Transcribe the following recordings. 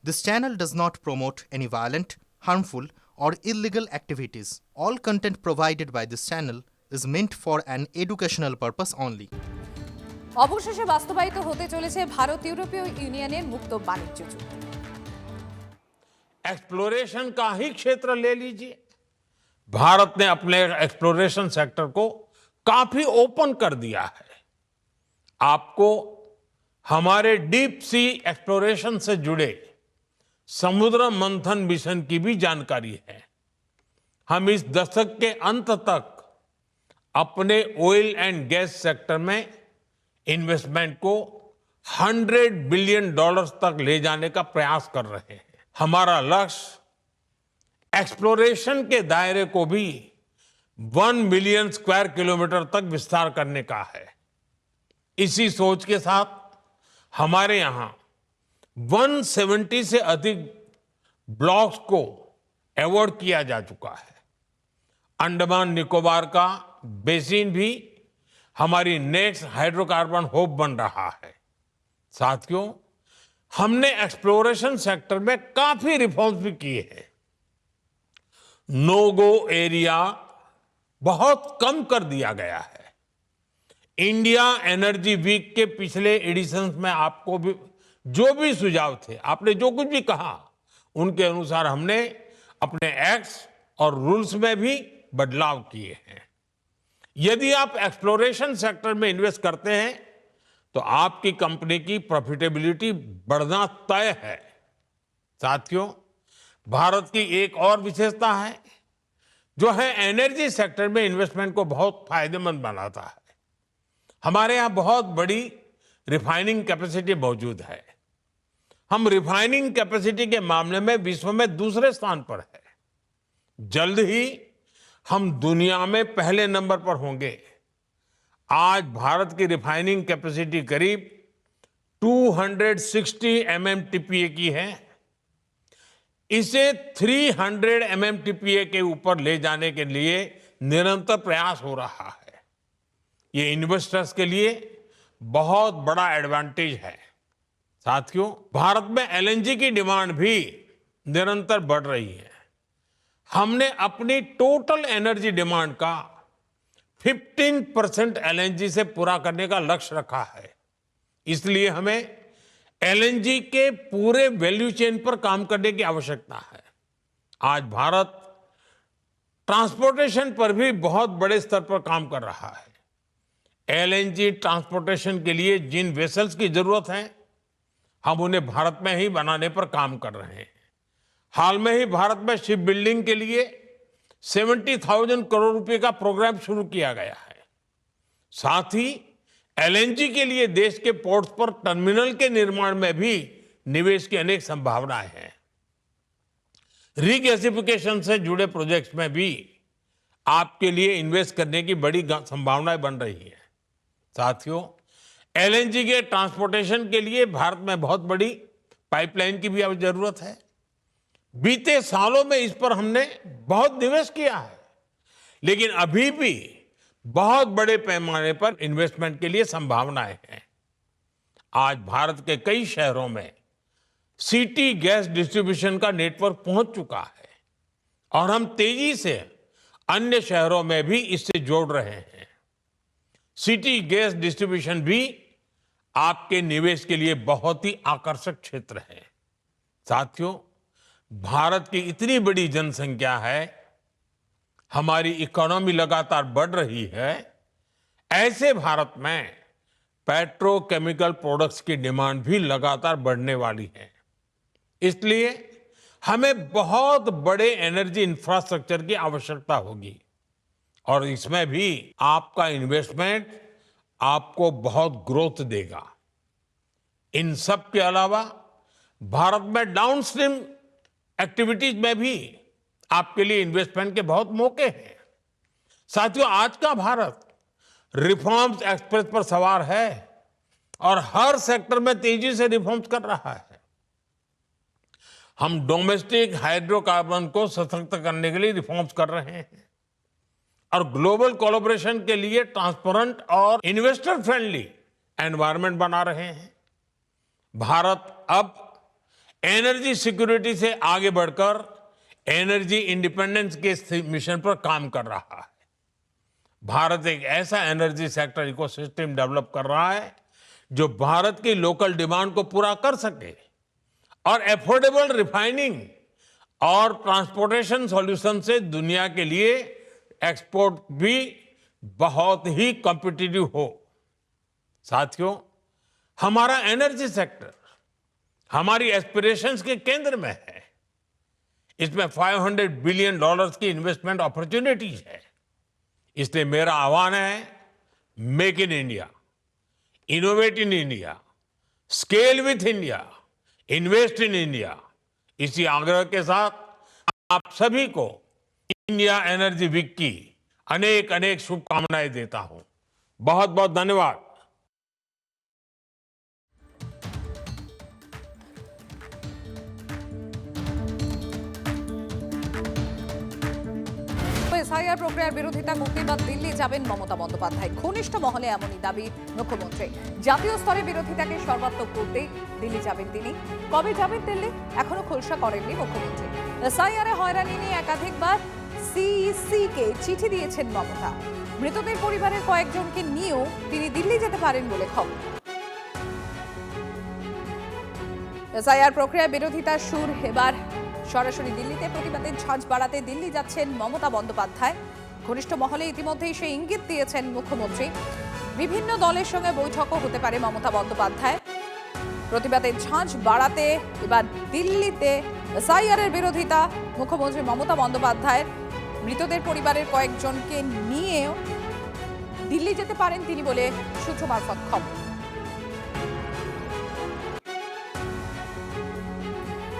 This channel does not promote any violent, harmful, or illegal activities. All content provided by this channel is meant for an educational purpose only. অবশেষে বাস্তবায়িত হতে চলেছে ভারত ইউরোপীয় ইউনিয়নের মুক্ত বাণিজ্য চুক্তি। एक्सप्लोरेशन का ही क्षेत्र ले लीजिए। भारत ने अपने एक्सप्लोरेशन सेक्टर को काफी ओपन कर दिया है। आपको हमारे डीप सी एक्सप्लोरेशन से जुड़े समुद्र मंथन मिशन की भी जानकारी है। हम इस दशक के अंत तक अपने ऑयल एंड गैस सेक्टर में इन्वेस्टमेंट को $100 बिलियन तक ले जाने का प्रयास कर रहे हैं। हमारा लक्ष्य एक्सप्लोरेशन के दायरे को भी 1 मिलियन स्क्वायर किलोमीटर तक विस्तार करने का है। इसी सोच के साथ हमारे यहां 170 से अधिक ब्लॉक्स को अवार्ड किया जा चुका है। अंडमान निकोबार का बेसिन भी हमारी नेक्स्ट हाइड्रोकार्बन हब बन रहा है। साथियों, हमने एक्सप्लोरेशन सेक्टर में काफी रिफॉर्म्स भी किए हैं। नो गो एरिया बहुत कम कर दिया गया है। इंडिया एनर्जी वीक के पिछले एडिशंस में आपको भी जो भी सुझाव थे, आपने जो कुछ भी कहा, उनके अनुसार हमने अपने एक्ट्स और रूल्स में भी बदलाव किए हैं। यदि आप एक्सप्लोरेशन सेक्टर में इन्वेस्ट करते हैं तो आपकी कंपनी की प्रॉफिटेबिलिटी बढ़ना तय है। साथियों, भारत की एक और विशेषता है जो है एनर्जी सेक्टर में इन्वेस्टमेंट को बहुत फायदेमंद बनाता है। हमारे यहां बहुत बड़ी रिफाइनिंग कैपेसिटी मौजूद है। हम रिफाइनिंग कैपेसिटी के मामले में विश्व में दूसरे स्थान पर है। जल्द ही हम दुनिया में पहले नंबर पर होंगे। आज भारत की रिफाइनिंग कैपेसिटी करीब 260 MMTPA की है। इसे 300 MMTPA के ऊपर ले जाने के लिए निरंतर प्रयास हो रहा है। ये इन्वेस्टर्स के लिए बहुत बड़ा एडवांटेज है। साथियों, भारत में LNG की डिमांड भी निरंतर बढ़ रही है। हमने अपनी टोटल एनर्जी डिमांड का 15% LNG से पूरा करने का लक्ष्य रखा है। इसलिए हमें LNG के पूरे वैल्यू चेन पर काम करने की आवश्यकता है। आज भारत ट्रांसपोर्टेशन पर भी बहुत बड़े स्तर पर काम कर रहा है। LNG ट्रांसपोर्टेशन के लिए जिन वेसल्स की जरूरत है, हम उन्हें भारत में ही बनाने पर काम कर रहे हैं। हाल में ही भारत में शिप बिल्डिंग के लिए 70,000 करोड़ रुपए का प्रोग्राम शुरू किया गया है। साथ ही LNG के लिए देश के पोर्ट्स पर टर्मिनल के निर्माण में भी निवेश की अनेक संभावनाएं हैं। रीगैसिफिकेशन से जुड़े प्रोजेक्ट्स में भी आपके लिए इन्वेस्ट करने की बड़ी संभावनाएं बन रही है। साथियों, LNG के ट्रांसपोर्टेशन के लिए भारत में बहुत बड़ी पाइपलाइन की भी अब जरूरत है। बीते सालों में इस पर हमने बहुत निवेश किया है, लेकिन अभी भी बहुत बड़े पैमाने पर इन्वेस्टमेंट के लिए संभावनाएं हैं। आज भारत के कई शहरों में सिटी गैस डिस्ट्रीब्यूशन का नेटवर्क पहुंच चुका है और हम तेजी से अन्य शहरों में भी इससे जोड़ रहे हैं। सिटी गैस डिस्ट्रीब्यूशन भी आपके निवेश के लिए बहुत ही आकर्षक क्षेत्र है। साथियों, भारत की इतनी बड़ी जनसंख्या है, हमारी इकोनॉमी लगातार बढ़ रही है। ऐसे भारत में पेट्रोकेमिकल प्रोडक्ट्स की डिमांड भी लगातार बढ़ने वाली है। इसलिए हमें बहुत बड़े एनर्जी इंफ्रास्ट्रक्चर की आवश्यकता होगी और इसमें भी आपका इन्वेस्टमेंट आपको बहुत ग्रोथ देगा। इन सब के अलावा भारत में डाउनस्ट्रीम एक्टिविटीज में भी आपके लिए इन्वेस्टमेंट के बहुत मौके हैं। साथियों, आज का भारत रिफॉर्म्स एक्सप्रेस पर सवार है और हर सेक्टर में तेजी से रिफॉर्म्स कर रहा है। हम डोमेस्टिक हाइड्रोकार्बन को सशक्त करने के लिए रिफॉर्म्स कर रहे हैं और ग्लोबल कोलैबोरेशन के लिए ट्रांसपेरेंट और इन्वेस्टर फ्रेंडली एनवायरनमेंट बना रहे हैं। भारत अब एनर्जी सिक्योरिटी से आगे बढ़कर एनर्जी इंडिपेंडेंस के मिशन पर काम कर रहा है। भारत एक ऐसा एनर्जी सेक्टर इकोसिस्टम डेवलप कर रहा है जो भारत की लोकल डिमांड को पूरा कर सके और एफोर्डेबल रिफाइनिंग और ट्रांसपोर्टेशन सॉल्यूशन से दुनिया के लिए एक्सपोर्ट भी बहुत ही कॉम्पिटिटिव हो। साथियों, हमारा एनर्जी सेक्टर हमारी एस्पिरेशंस के केंद्र में है। इसमें $500 बिलियन की इन्वेस्टमेंट अपॉर्चुनिटीज है। इसलिए मेरा आह्वान है, make in India, innovate in India, scale with India, invest in India. इसी आग्रह के साथ आप सभी को इंडिया एनर्जी वीक की अनेक अनेक शुभकामनाएं देता हूं। बहुत बहुत धन्यवाद। এসআইআর প্রক্রিয়ার বিরোধিতা করতে বা দিল্লি যাবেন মমতা বন্দ্যোপাধ্যায়। ঘনিষ্ঠ মহলে এমনই দাবি মুখ্যমন্ত্রী। জাতীয় স্তরে বিরোধিতাকে সর্বাত্মক করতে দিল্লি যাবেন তিনি। কবে যাবেন দিল্লি এখনো খোলসা করেননি মুখ্যমন্ত্রী। এসআইআর হয়রানি নিয়ে একাধিকবার সিইসি কে চিঠি দিয়েছেন মমতা। মৃতদের পরিবারের কয়েকজনকে নিয়েও তিনি দিল্লি যেতে পারেন বলে খবর। এসআইআর প্রক্রিয়ার বিরোধিতার সুর এবার সরাসরি দিল্লিতে। প্রতিবাদের ঝাঁজ বাড়াতে দিল্লি যাচ্ছেন মমতা বন্দ্যোপাধ্যায়। ঘনিষ্ঠ মহলে ইতিমধ্যেই সেই ইঙ্গিত দিয়েছেন মুখ্যমন্ত্রী। বিভিন্ন দলের সঙ্গে বৈঠকও হতে পারে মমতা বন্দ্যোপাধ্যায়। প্রতিবাদের ঝাঁজ বাড়াতে এবার দিল্লিতে এসআইআর এর বিরোধিতা মুখ্যমন্ত্রী মমতা বন্দ্যোপাধ্যায়ের। মৃতদের পরিবারের কয়েকজনকে নিয়েও দিল্লি যেতে পারেন তিনি বলে সূত্র মারফত খবর।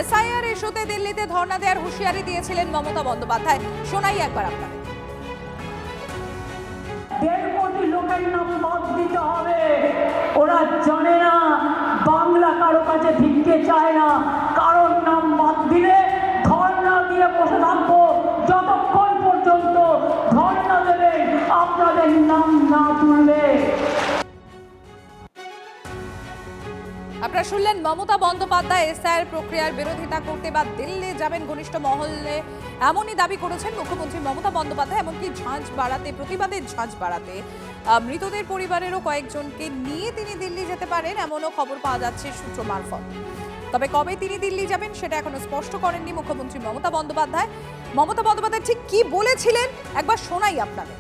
এসআইআর ইস্যুতে দিল্লিতে ধর্ণা দেওয়ার হুঁশিয়ারি দিয়েছিলেন মমতা বন্দ্যোপাধ্যায়। শোনাই একবার আপনাদের। 1.5 কোটি লোকের নাম বাদ দিতে হবে। ওরা জানে না বাংলা কারো কাছে ভিক্ষে চায় না। কারোর নাম বাদ দিলে ধর্ণা দিয়ে বসে থাকবো যতক্ষণ পর্যন্ত ধর্ণা দেবে আপনাদের নাম না তুলবে। আপনারা শুনলেন মমতা বন্দ্যোপাধ্যায় এসআইআর প্রক্রিয়ার বিরোধিতা করতে বা দিল্লি যাবেন। ঘনিষ্ঠ মহলে এমনই দাবি করেছেন মুখ্যমন্ত্রী মমতা বন্দ্যোপাধ্যায়। এমনকি ঝাঁজ বাড়াতে, প্রতিবাদের ঝাঁজ বাড়াতে মৃতদের পরিবারেরও কয়েকজনকে নিয়ে তিনি দিল্লি যেতে পারেন এমনও খবর পাওয়া যাচ্ছে সূত্র মারফত। তবে কবে তিনি দিল্লি যাবেন সেটা এখনো স্পষ্ট করেননি মুখ্যমন্ত্রী মমতা বন্দ্যোপাধ্যায়। মমতা বন্দ্যোপাধ্যায় ঠিক কি বলেছিলেন একবার শোনাই আপনাদের।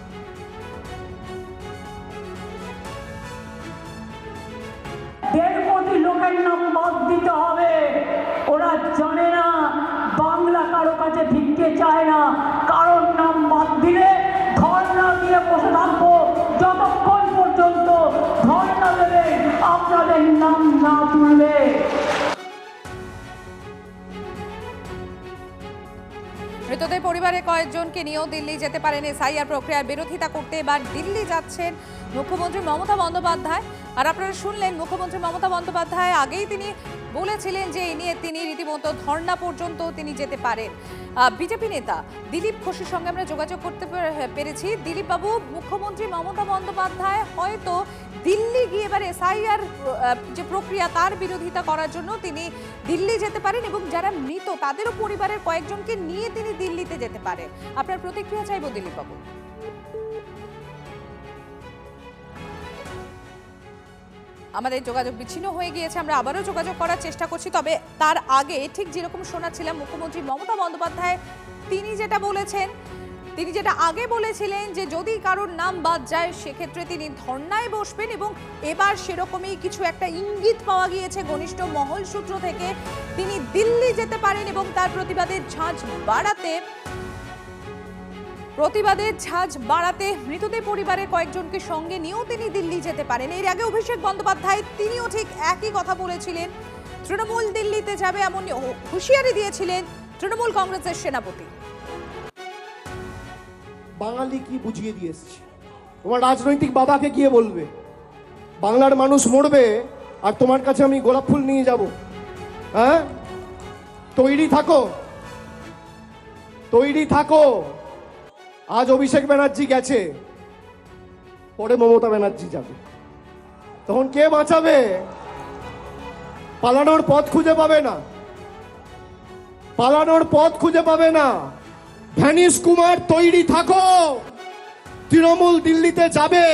1.5 কোটি লোকের নাম বাদ দিতে হবে। ওরা জানে না বাংলা কারো কাছে ভিক্ষে চায় না। কারোর নাম বাদ দিলে ধর্ণা দিয়ে বসে থাকবো যতক্ষণ পর্যন্ত ধর্ণা দেবে আপনাদের নাম না তুলবে। মৃতদের পরিবারের কয়েকজনকে নিয়েও দিল্লি যেতে পারেন। এসআইআর প্রক্রিয়ার বিরোধিতা করতে এবার দিল্লি যাচ্ছেন মুখ্যমন্ত্রী মমতা বন্দ্যোপাধ্যায়। আর আপনারা শুনলেন মুখ্যমন্ত্রী মমতা বন্দ্যোপাধ্যায় আগেই তিনি বলেছিলেন যে এই নিয়ে তিনি রীতিমতো ধর্ণা পর্যন্ত তিনি যেতে পারেন। বিজেপি নেতা দিলীপ ঘোষের সঙ্গে আমরা যোগাযোগ করতে পেরেছি। দিলীপ বাবু, মুখ্যমন্ত্রী মমতা বন্দ্যোপাধ্যায় হয়তো দিল্লি গিয়ে এবার এসআইআর যে প্রক্রিয়া তার বিরোধিতা করার জন্য তিনি দিল্লি যেতে পারেন এবং যারা মৃত তাদেরও পরিবারের কয়েকজনকে নিয়ে তিনি দিল্লিতে যেতে পারেন। আপনার প্রতিক্রিয়া চাইব দিলীপ বাবু। আমাদের যোগাযোগ বিচ্ছিন্ন হয়ে গিয়েছে, আমরা আবারও যোগাযোগ করার চেষ্টা করছি। তবে তার আগে ঠিক যেরকম শোনাচ্ছিলাম মুখ্যমন্ত্রী মমতা বন্দ্যোপাধ্যায় তিনি যেটা বলেছেন, তিনি যেটা আগে বলেছিলেন যে যদি কারোর নাম বাদ যায় সেক্ষেত্রে তিনি ধর্নায় বসবেন এবং এবার সেরকমই কিছু একটা ইঙ্গিত পাওয়া গিয়েছে ঘনিষ্ঠ মহল সূত্র থেকে। তিনি দিল্লি যেতে পারেন এবং তার প্রতিবাদের ঝাঁজ বাড়াতে মৃতদের পরিবারের কয়েকজনকে সঙ্গে নিয়েও তিনি দিল্লি যেতে পারেন। এর আগে অভিষেক বন্দ্যোপাধ্যায় তিনিও ঠিক একই কথা বলেছিলেন। তৃণমূল দিল্লিতে যাবে এমন হুঁশিয়ারি দিয়েছিলেন তৃণমূল কংগ্রেসের সেনাপতি। বাঙালি কি বুঝিয়ে দিয়ে এসছে, তোমার রাজনৈতিক বাবাকে গিয়ে বলবে বাংলার মানুষ মরবে আর তোমার কাছে আমি গোলাপ ফুল নিয়ে যাব। হ্যাঁ, তৈরি থাকো, তৈরি থাকো। আজ অভিষেক ব্যানার্জি গেছে, পরে মমতা ব্যানার্জি যাবে, তখন কে বাঁচাবে? পালানোর পথ খুঁজে পাবে না। পালানোর পথ খুঁজে পাবে না। ভ্যানিশ কুমার তৈরি থাকো, তৃণমূল দিল্লিতে যাবে।